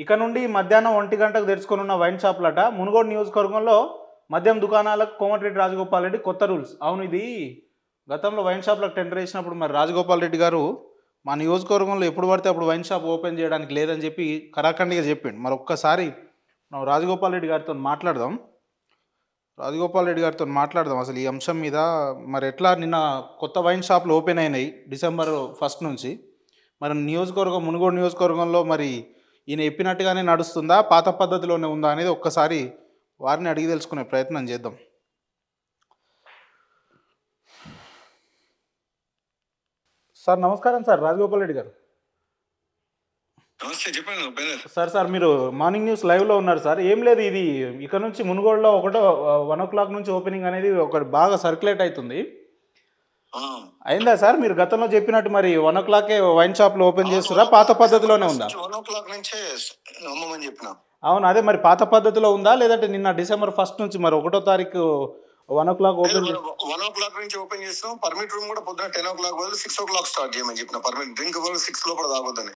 ఇక నుండి మధ్యాహ్నం 1 గంటకు తెరుచుకోనున్న వైన్ షాపులట మునుగోడు నియోజకవర్గంలో మద్యం దుకాణాలకు కోమటిరెడ్డి రాజగోపాల్ రెడ్డి కొత్త రూల్స్. అవును, ఇది గతంలో వైన్ షాపులకు టెండర్ వేసినప్పుడు మరి రాజగోపాల్ రెడ్డి గారు మా నియోజకవర్గంలో ఎప్పుడు పడితే అప్పుడు వైన్ షాప్ ఓపెన్ చేయడానికి లేదని చెప్పి కరాఖండిగా చెప్పిండు. మరి ఒక్కసారి మనం రాజగోపాల్ రెడ్డి గారితో మాట్లాడదాం. అసలు ఈ అంశం మీద. మరి ఎట్లా నిన్న కొత్త వైన్ షాపులు ఓపెన్ అయినాయి డిసెంబర్ 1 నుంచి. మరి మునుగోడు నియోజకవర్గంలో మరి ఈయన చెప్పినట్టుగానే నడుస్తుందా, పాత పద్ధతిలోనే ఉందా అనేది ఒక్కసారి వారిని అడిగి తెలుసుకునే ప్రయత్నం చేద్దాం. సార్ నమస్కారం సార్, రాజగోపాల్ రెడ్డి గారు. నమస్తే, చెప్పండి. సార్ మీరు మార్నింగ్ న్యూస్ లైవ్లో ఉన్నారు సార్. ఏం లేదు, ఇది ఇక నుంచి మునుగోడులో 1 o'clock నుంచి ఓపెనింగ్ అనేది ఒకటి బాగా సర్క్యులేట్ అవుతుంది. అయిందా సార్? మీరు గతంలో చెప్పినట్టు మరి 1 o'clock వైన్ షాప్లు ఓపెన్ చేస్తారా, పాత పద్ధతిలోనే ఉందా? 1 o'clock నుంచే అమ్మమని చెప్పిన. అవును, అదే మరి పాత పద్ధతిలో ఉందా లేదంటే నిన్న డిసెంబర్ 1 నుంచి మరి 1వ తారీఖు 1 o'clock ఓపెన్ 1 o'clock నుంచి ఓపెన్ చేస్తాం. పర్మిట్ రూమ్ కూడా పొద్దున 10 o'clock బదులు 6 o'clock స్టార్ట్ చేయమని చెప్పిన. పర్మిట్ డ్రింక్ 6 లోపల తాగొద్దని.